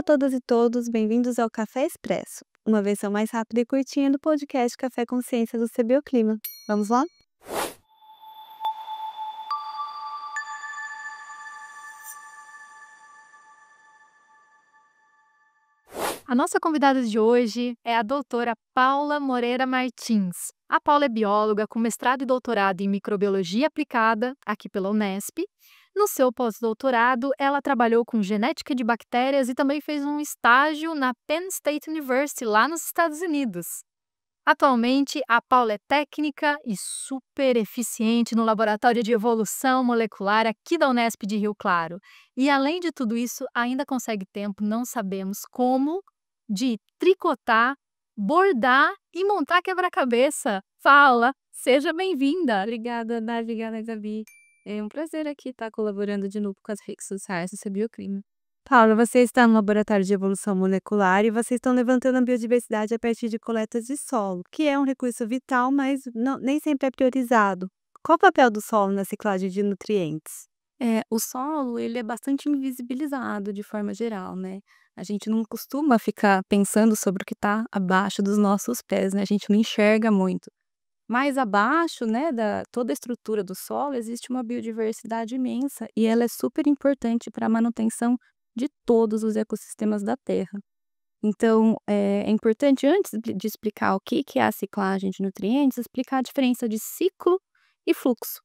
Olá a todas e todos, bem-vindos ao Café Expresso, uma versão mais rápida e curtinha do podcast Café Consciência do CBioclima. Vamos lá? A nossa convidada de hoje é a doutora Paula Moreira Martins. A Paula é bióloga com mestrado e doutorado em microbiologia aplicada aqui pela Unesp. No seu pós-doutorado, ela trabalhou com genética de bactérias e também fez um estágio na Penn State University, lá nos Estados Unidos. Atualmente, a Paula é técnica e super eficiente no Laboratório de Evolução Molecular aqui da Unesp de Rio Claro. E, além de tudo isso, ainda consegue tempo, não sabemos como, de tricotar, bordar e montar quebra-cabeça. Paula, seja bem-vinda! Obrigada, Dai, obrigada, Gabi. É um prazer aqui estar colaborando de novo com as redes sociais do CBioClima. Paula, você está no Laboratório de Evolução Molecular e vocês estão levantando a biodiversidade a partir de coletas de solo, que é um recurso vital, mas nem sempre é priorizado. Qual o papel do solo na ciclagem de nutrientes? O solo, ele é bastante invisibilizado de forma geral, né? A gente não costuma ficar pensando sobre o que está abaixo dos nossos pés, né? A gente não enxerga muito. Mas abaixo, né, da toda a estrutura do solo, existe uma biodiversidade imensa e ela é super importante para a manutenção de todos os ecossistemas da Terra. Então, é importante, antes de explicar o que é a ciclagem de nutrientes, explicar a diferença de ciclo e fluxo.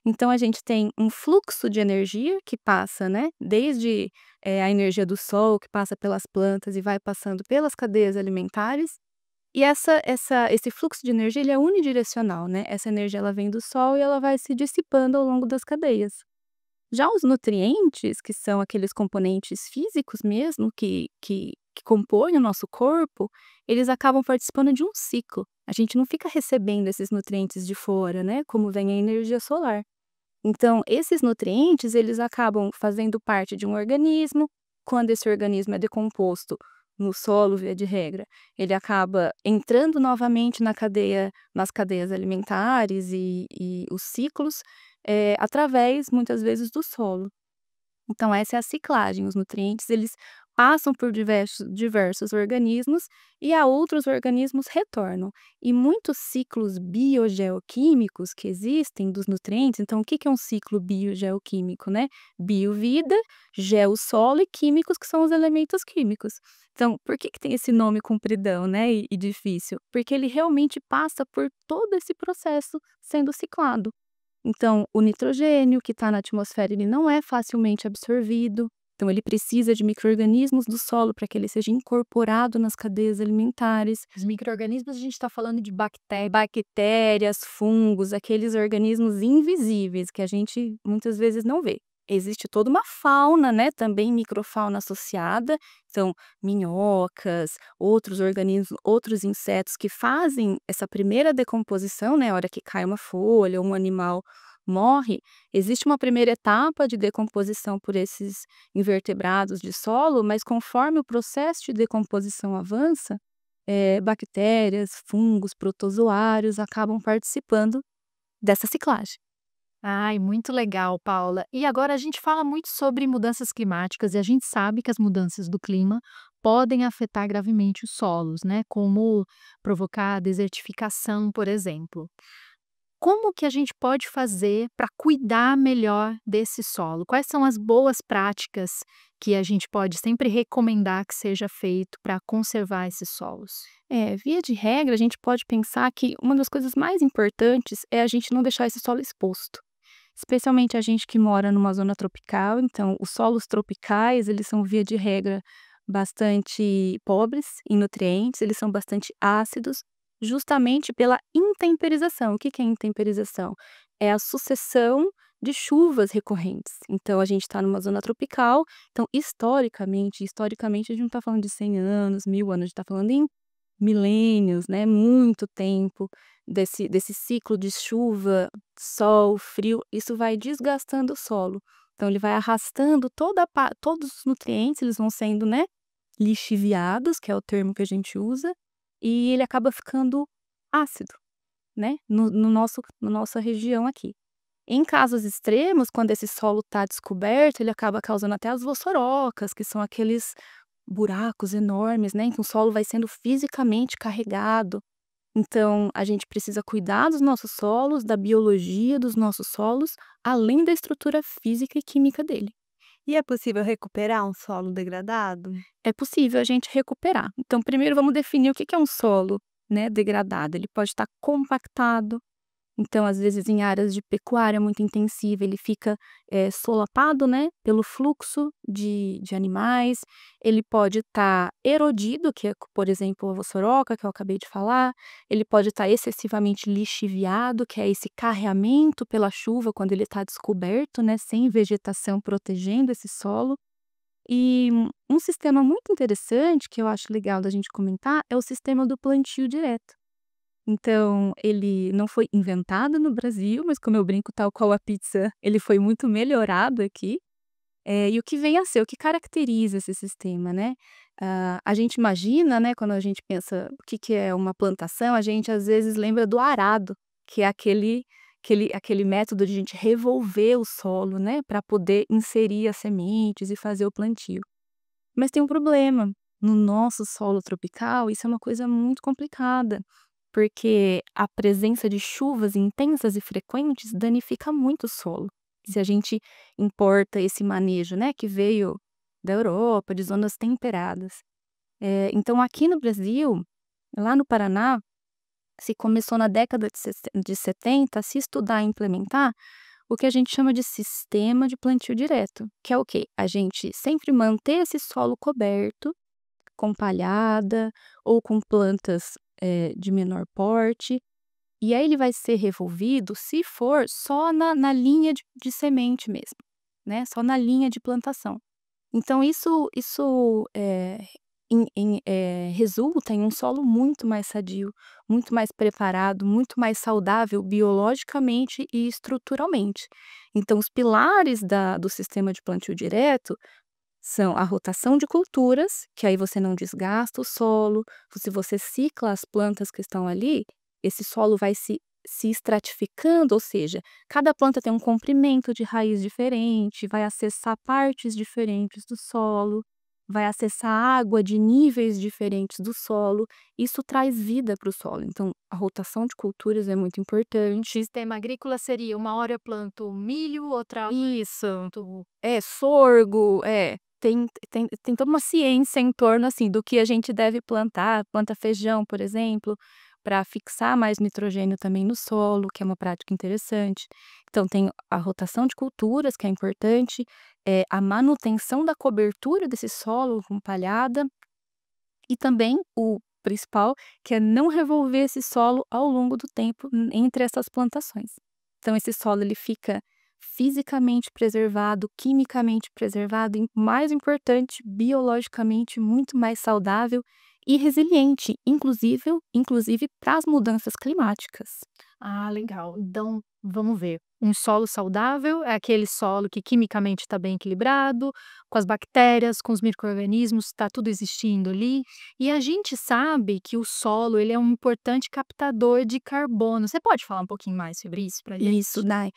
Então, a gente tem um fluxo de energia que passa, né, desde a energia do sol, que passa pelas plantas e vai passando pelas cadeias alimentares. E esse fluxo de energia, ele é unidirecional, né? Essa energia ela vem do sol e ela vai se dissipando ao longo das cadeias. Já os nutrientes, que são aqueles componentes físicos mesmo, que compõem o nosso corpo, eles acabam participando de um ciclo. A gente não fica recebendo esses nutrientes de fora, né? Como vem a energia solar. Então, esses nutrientes, eles acabam fazendo parte de um organismo. Quando esse organismo é decomposto no solo, via de regra, ele acaba entrando novamente nas cadeias alimentares e os ciclos, através, muitas vezes, do solo. Então essa é a ciclagem, os nutrientes eles passam por diversos organismos e a outros organismos retornam. E muitos ciclos biogeoquímicos que existem dos nutrientes, então o que é um ciclo biogeoquímico, né? Biovida, geossolo e químicos, que são os elementos químicos. Então, por que tem esse nome compridão, né, e difícil? Porque ele realmente passa por todo esse processo sendo ciclado. Então, o nitrogênio que está na atmosfera, ele não é facilmente absorvido, então ele precisa de micro-organismos do solo para que ele seja incorporado nas cadeias alimentares. Os micro-organismos, a gente está falando de Bactérias, fungos, aqueles organismos invisíveis que a gente muitas vezes não vê. Existe toda uma fauna, né, também microfauna associada, então minhocas, outros organismos, outros insetos que fazem essa primeira decomposição, né, a hora que cai uma folha, um animal morre, existe uma primeira etapa de decomposição por esses invertebrados de solo, mas conforme o processo de decomposição avança, bactérias, fungos, protozoários acabam participando dessa ciclagem. Ai, muito legal, Paula. E agora a gente fala muito sobre mudanças climáticas e a gente sabe que as mudanças do clima podem afetar gravemente os solos, né? Como provocar desertificação, por exemplo. Como que a gente pode fazer para cuidar melhor desse solo? Quais são as boas práticas que a gente pode sempre recomendar que seja feito para conservar esses solos? Via de regra, a gente pode pensar que uma das coisas mais importantes é a gente não deixar esse solo exposto. Especialmente a gente que mora numa zona tropical, então os solos tropicais, eles são via de regra bastante pobres em nutrientes, eles são bastante ácidos, justamente pela intemperização. O que é intemperização? É a sucessão de chuvas recorrentes. Então a gente está numa zona tropical, então historicamente a gente não está falando de 100 anos, 1000 anos, a gente está falando em milênios, né, muito tempo desse ciclo de chuva, sol, frio, isso vai desgastando o solo. Então ele vai arrastando todos os nutrientes, eles vão sendo, né, lixiviados, que é o termo que a gente usa, e ele acaba ficando ácido, né, no nossa região aqui. Em casos extremos, quando esse solo está descoberto, ele acaba causando até as vossorocas, que são aqueles buracos enormes, né, em que o solo vai sendo fisicamente carregado. Então, a gente precisa cuidar dos nossos solos, da biologia dos nossos solos, além da estrutura física e química dele. E é possível recuperar um solo degradado? É possível a gente recuperar. Então, primeiro vamos definir o que que é um solo, né, degradado. Ele pode estar compactado. Então, às vezes, em áreas de pecuária muito intensiva, ele fica solapado, né, pelo fluxo de animais. Ele pode estar erodido, que é, por exemplo, a vossoroca, que eu acabei de falar. Ele pode estar excessivamente lixiviado, que é esse carreamento pela chuva quando ele está descoberto, né, sem vegetação protegendo esse solo. E um sistema muito interessante, que eu acho legal da gente comentar, é o sistema do plantio direto. Então, ele não foi inventado no Brasil, mas como eu brinco, tal qual a pizza, ele foi muito melhorado aqui. E o que vem a ser, o que caracteriza esse sistema, né? A gente imagina, né, quando a gente pensa o que que é uma plantação, a gente às vezes lembra do arado, que é aquele método de a gente revolver o solo, né, para poder inserir as sementes e fazer o plantio. Mas tem um problema, no nosso solo tropical, isso é uma coisa muito complicada, porque a presença de chuvas intensas e frequentes danifica muito o solo. Se a gente importa esse manejo, né, que veio da Europa, de zonas temperadas. Então aqui no Brasil, lá no Paraná, se começou na década de 70 a se estudar e implementar o que a gente chama de sistema de plantio direto, que é o quê? A gente sempre manter esse solo coberto com palhada ou com plantas, de menor porte, e aí ele vai ser revolvido se for só na linha de semente mesmo, né, só na linha de plantação. Então resulta em um solo muito mais sadio, muito mais preparado, muito mais saudável biologicamente e estruturalmente. Então os pilares do sistema de plantio direto são a rotação de culturas, que aí você não desgasta o solo, se você cicla as plantas que estão ali, esse solo vai se estratificando, ou seja, cada planta tem um comprimento de raiz diferente, vai acessar partes diferentes do solo, vai acessar água de níveis diferentes do solo. Isso traz vida para o solo. Então, a rotação de culturas é muito importante. Sistema agrícola seria uma hora eu planto milho, outra hora Isso. eu planto Sorgo, tem toda uma ciência em torno, assim, do que a gente deve plantar. Planta feijão, por exemplo, para fixar mais nitrogênio também no solo, que é uma prática interessante. Então tem a rotação de culturas, que é importante, a manutenção da cobertura desse solo com palhada e também o principal, que é não revolver esse solo ao longo do tempo entre essas plantações. Então esse solo ele fica fisicamente preservado, quimicamente preservado e, mais importante, biologicamente muito mais saudável e resiliente, inclusive para as mudanças climáticas. Ah, legal. Então, vamos ver. Um solo saudável é aquele solo que quimicamente está bem equilibrado, com as bactérias, com os micro-organismos, está tudo existindo ali. E a gente sabe que o solo ele é um importante captador de carbono. Você pode falar um pouquinho mais sobre isso para gente? Isso, Dai.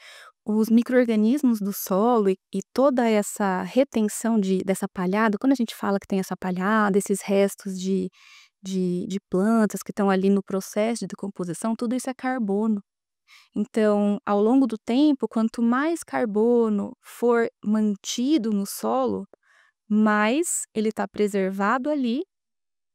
Os micro-organismos do solo e toda essa retenção dessa palhada, quando a gente fala que tem essa palhada, esses restos de plantas que estão ali no processo de decomposição, tudo isso é carbono. Então, ao longo do tempo, quanto mais carbono for mantido no solo, mais ele está preservado ali,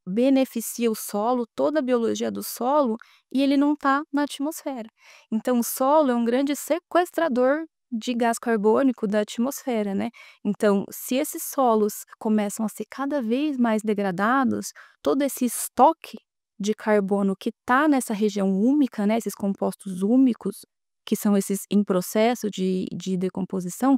beneficia o solo, toda a biologia do solo, e ele não está na atmosfera. Então, o solo é um grande sequestrador de gás carbônico da atmosfera, né? Então, se esses solos começam a ser cada vez mais degradados, todo esse estoque de carbono que está nessa região úmica, né? Esses compostos úmicos, que são esses em processo de decomposição,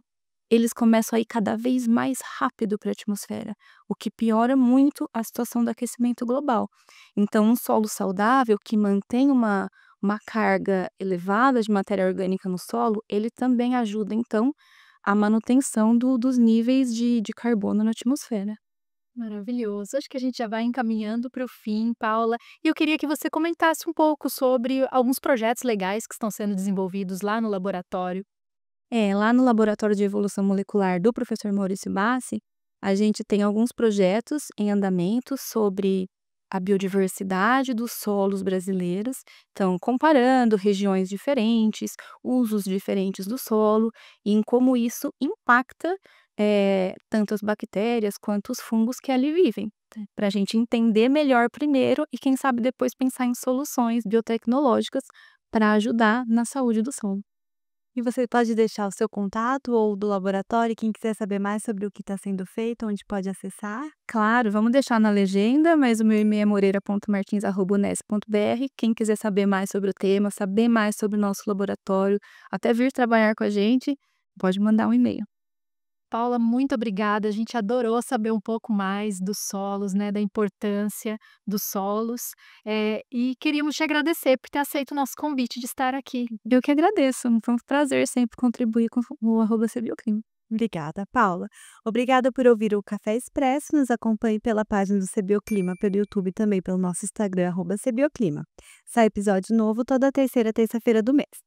eles começam a ir cada vez mais rápido para a atmosfera, o que piora muito a situação do aquecimento global. Então, um solo saudável que mantém uma carga elevada de matéria orgânica no solo, ele também ajuda, então, a manutenção dos níveis de carbono na atmosfera. Maravilhoso. Acho que a gente já vai encaminhando para o fim, Paula. E eu queria que você comentasse um pouco sobre alguns projetos legais que estão sendo desenvolvidos lá no laboratório. Lá no Laboratório de Evolução Molecular do professor Maurício Bassi, A gente tem alguns projetos em andamento sobre a biodiversidade dos solos brasileiros, então comparando regiões diferentes, usos diferentes do solo e em como isso impacta, tanto as bactérias quanto os fungos que ali vivem, para a gente entender melhor primeiro e quem sabe depois pensar em soluções biotecnológicas para ajudar na saúde do solo. E você pode deixar o seu contato ou do laboratório, quem quiser saber mais sobre o que está sendo feito, onde pode acessar? Claro, vamos deixar na legenda, mas o meu e-mail é moreira.martins@unesp.br. Quem quiser saber mais sobre o tema, saber mais sobre o nosso laboratório, até vir trabalhar com a gente, pode mandar um e-mail. Paula, muito obrigada. A gente adorou saber um pouco mais dos solos, né, da importância dos solos, e queríamos te agradecer por ter aceito o nosso convite de estar aqui. Eu que agradeço, foi um prazer sempre contribuir com o @cbioclima. Obrigada, Paula. Obrigada por ouvir o Café Expresso. Nos acompanhe pela página do CBioclima, pelo YouTube e também pelo nosso Instagram, @CBioclima. Sai episódio novo toda terceira terça-feira do mês.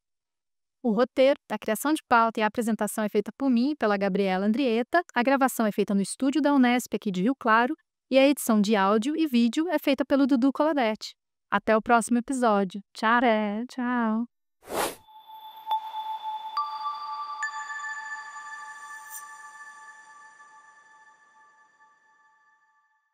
O roteiro, a criação de pauta e a apresentação é feita por mim e pela Gabriela Andrieta, a gravação é feita no estúdio da Unesp aqui de Rio Claro e a edição de áudio e vídeo é feita pelo Dudu Coladetti. Até o próximo episódio. Tchau!